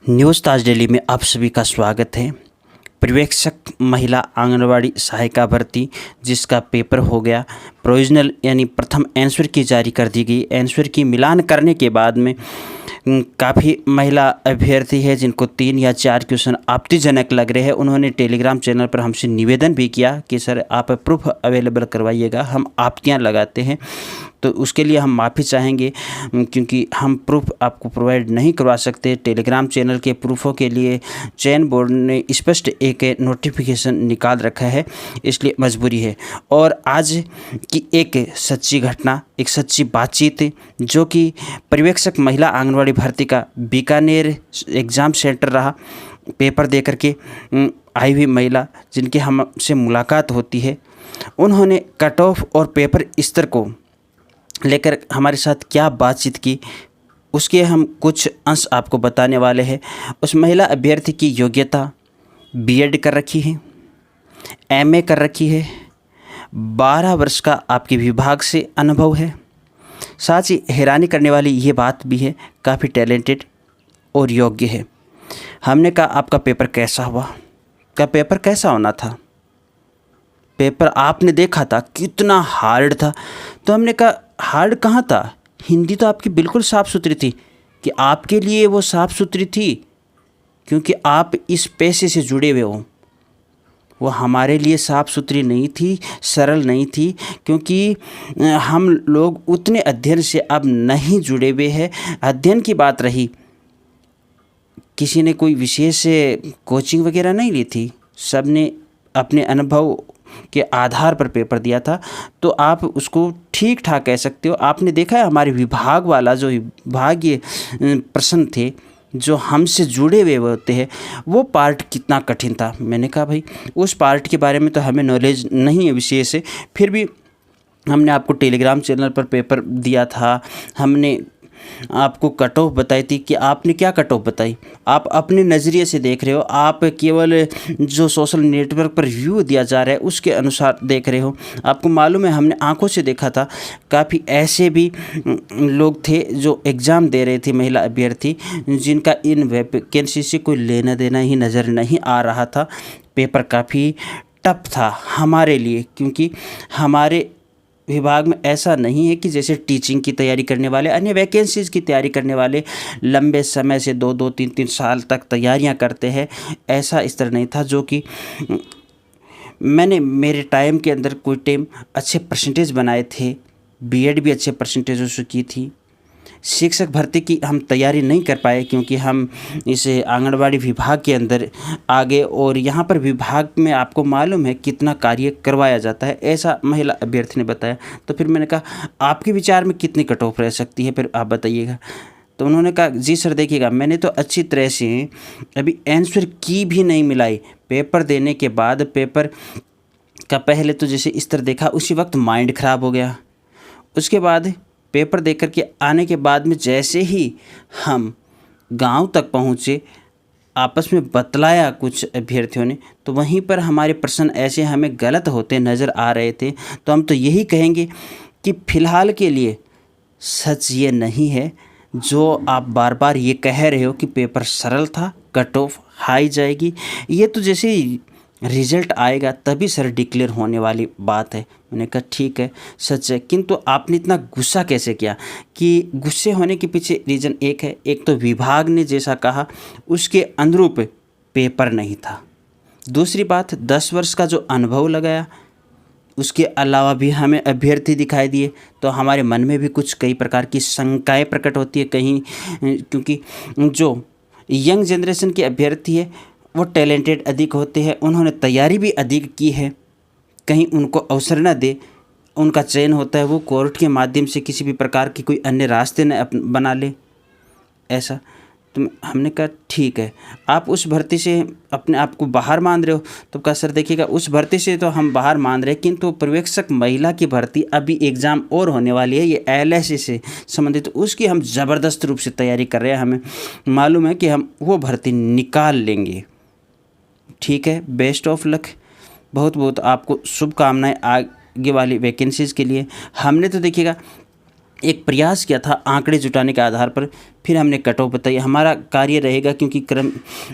News ताज daily में आप सभी का स्वागत है। पर्यवेक्षक महिला आंगनवाड़ी सहायिका भर्ती जिसका पेपर हो गया प्रोविजनल यानी प्रथम आंसर की जारी कर दी गई। आंसर की मिलान करने के बाद में काफ़ी महिला अभ्यर्थी है जिनको 3 या 4 क्वेश्चन आपत्तिजनक लग रहे हैं। उन्होंने टेलीग्राम चैनल पर हमसे निवेदन भी किया कि सर आप प्रूफ अवेलेबल करवाइएगा, हम आपत्तियां लगाते हैं। तो उसके लिए हम माफ़ी चाहेंगे क्योंकि हम प्रूफ आपको प्रोवाइड नहीं करवा सकते। टेलीग्राम चैनल के प्रूफों के लिए चयन बोर्ड ने स्पष्ट एक नोटिफिकेशन निकाल रखा है, इसलिए मजबूरी है। और आज की एक सच्ची घटना, एक सच्ची बातचीत जो कि पर्यवेक्षक महिला आंगनवाड़ी भर्ती का बीकानेर एग्ज़ाम सेंटर रहा। पेपर दे करके आई हुई महिला जिनकी हमसे मुलाकात होती है, उन्होंने कट ऑफ और पेपर स्तर को लेकर हमारे साथ क्या बातचीत की, उसके हम कुछ अंश आपको बताने वाले हैं। उस महिला अभ्यर्थी की योग्यता बीएड कर रखी है, एमए कर रखी है, 12 वर्ष का आपके विभाग से अनुभव है। साथ ही हैरानी करने वाली ये बात भी है, काफ़ी टैलेंटेड और योग्य है। हमने कहा आपका पेपर कैसा हुआ? का पेपर कैसा होना था? पेपर आपने देखा था कितना हार्ड था। तो हमने कहा हार्ड कहाँ था, हिंदी तो आपकी बिल्कुल साफ़ सुथरी थी। कि आपके लिए वो साफ़ सुथरी थी क्योंकि आप इस पेशे से जुड़े हुए हो, वो हमारे लिए साफ़ सुथरी नहीं थी, सरल नहीं थी, क्योंकि हम लोग उतने अध्ययन से अब नहीं जुड़े हुए हैं। अध्ययन की बात रही, किसी ने कोई विशेष कोचिंग वगैरह नहीं ली थी, सब ने अपने अनुभव के आधार पर पेपर दिया था। तो आप उसको ठीक ठाक कह सकते हो। आपने देखा है हमारे विभाग वाला जो विभागीय प्रश्न थे जो हमसे जुड़े हुए होते हैं, वो पार्ट कितना कठिन था। मैंने कहा भाई उस पार्ट के बारे में तो हमें नॉलेज नहीं है विशेष है, फिर भी हमने आपको टेलीग्राम चैनल पर पेपर दिया था। हमने आपको कट ऑफ बताई थी कि आपने क्या कट ऑफ बताई, आप अपने नज़रिए से देख रहे हो। आप केवल जो सोशल नेटवर्क पर व्यू दिया जा रहा है उसके अनुसार देख रहे हो। आपको मालूम है हमने आंखों से देखा था, काफ़ी ऐसे भी लोग थे जो एग्ज़ाम दे रहे थे, महिला अभ्यर्थी, जिनका इन वैकेंसी से कोई लेना देना ही नज़र नहीं आ रहा था। पेपर काफ़ी टफ था हमारे लिए, क्योंकि हमारे विभाग में ऐसा नहीं है कि जैसे टीचिंग की तैयारी करने वाले, अन्य वैकेंसीज़ की तैयारी करने वाले लंबे समय से 2-2, 3-3 साल तक तैयारियां करते हैं। ऐसा स्तर नहीं था जो कि मैंने मेरे टाइम के अंदर कोई टाइम अच्छे परसेंटेज बनाए थे, बीएड भी अच्छे परसेंटेजों से की थी। शिक्षक भर्ती की हम तैयारी नहीं कर पाए क्योंकि हम इस आंगनवाड़ी विभाग के अंदर आ गए, और यहाँ पर विभाग में आपको मालूम है कितना कार्य करवाया जाता है, ऐसा महिला अभ्यर्थी ने बताया। तो फिर मैंने कहा आपके विचार में कितनी कट ऑफ रह सकती है, फिर आप बताइएगा। तो उन्होंने कहा जी सर देखिएगा, मैंने तो अच्छी तरह से अभी आंसर की भी नहीं मिलाई। पेपर देने के बाद पेपर का पहले तो जैसे स्तर देखा उसी वक्त माइंड ख़राब हो गया। उसके बाद पेपर दे कर के आने के बाद में जैसे ही हम गांव तक पहुँचे, आपस में बतलाया कुछ अभ्यर्थियों ने, तो वहीं पर हमारे प्रश्न ऐसे हमें गलत होते नज़र आ रहे थे। तो हम तो यही कहेंगे कि फ़िलहाल के लिए सच ये नहीं है जो आप बार बार ये कह रहे हो कि पेपर सरल था, कट ऑफ हाई जाएगी। ये तो जैसे रिज़ल्ट आएगा तभी सर डिक्लेयर होने वाली बात है। मैंने कहा ठीक है, सच है, किंतु आपने इतना गुस्सा कैसे किया? कि गुस्से होने के पीछे रीज़न एक है, एक तो विभाग ने जैसा कहा उसके अनुरूप पेपर नहीं था। दूसरी बात 10 वर्ष का जो अनुभव लगाया, उसके अलावा भी हमें अभ्यर्थी दिखाई दिए, तो हमारे मन में भी कुछ कई प्रकार की शंकाएँ प्रकट होती है कहीं, क्योंकि जो यंग जनरेशन के अभ्यर्थी है वो टैलेंटेड अधिक होते हैं, उन्होंने तैयारी भी अधिक की है, कहीं उनको अवसर न दे, उनका चयन होता है वो कोर्ट के माध्यम से किसी भी प्रकार की कोई अन्य रास्ते न बना ले, ऐसा। तो हमने कहा ठीक है, आप उस भर्ती से अपने आप को बाहर मान रहे हो। तो कहा सर देखिएगा उस भर्ती से तो हम बाहर मान रहे हैं, किंतु पर्यवेक्षक महिला की भर्ती अभी एग्ज़ाम और होने वाली है, ये एलएसए से संबंधित, उसकी हम ज़बरदस्त रूप से तैयारी कर रहे हैं। हमें मालूम है कि हम वो भर्ती निकाल लेंगे। ठीक है, बेस्ट ऑफ लक, बहुत बहुत आपको शुभकामनाएं आगे वाली वैकेंसीज़ के लिए। हमने तो देखिएगा एक प्रयास किया था आंकड़े जुटाने के आधार पर, फिर हमने कट ऑफ बताई। हमारा कार्य रहेगा, क्योंकि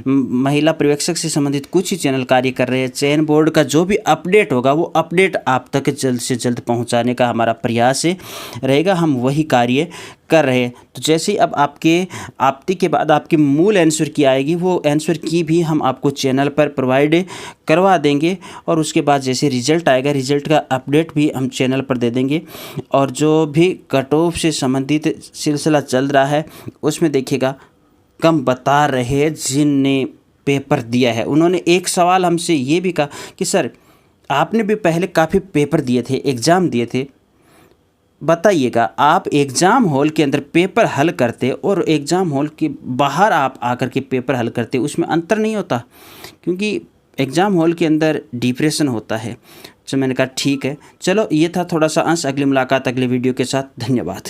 महिला पर्यवेक्षक से संबंधित कुछ ही चैनल कार्य कर रहे हैं, चयन बोर्ड का जो भी अपडेट होगा वो अपडेट आप तक जल्द से जल्द पहुंचाने का हमारा प्रयास रहेगा। हम वही कार्य कर रहे हैं। तो जैसे ही अब आपके आपत्ति के बाद आपकी मूल आंसर की आएगी, वो आंसर की भी हम आपको चैनल पर प्रोवाइड करवा देंगे, और उसके बाद जैसे रिजल्ट आएगा, रिजल्ट का अपडेट भी हम चैनल पर दे देंगे। और जो भी कट ऑफ से संबंधित सिलसिला चल रहा है उसमें देखिएगा, कम बता रहे जिनने पेपर दिया है, उन्होंने एक सवाल हमसे ये भी कहा कि सर आपने भी पहले काफ़ी पेपर दिए थे, एग्ज़ाम दिए थे, बताइएगा आप एग्ज़ाम हॉल के अंदर पेपर हल करते और एग्ज़ाम हॉल के बाहर आप आकर के पेपर हल करते, उसमें अंतर नहीं होता? क्योंकि एग्ज़ाम हॉल के अंदर डिप्रेशन होता है। तो मैंने कहा ठीक है, चलो ये था थोड़ा सा अंश। अगली मुलाकात अगले वीडियो के साथ। धन्यवाद।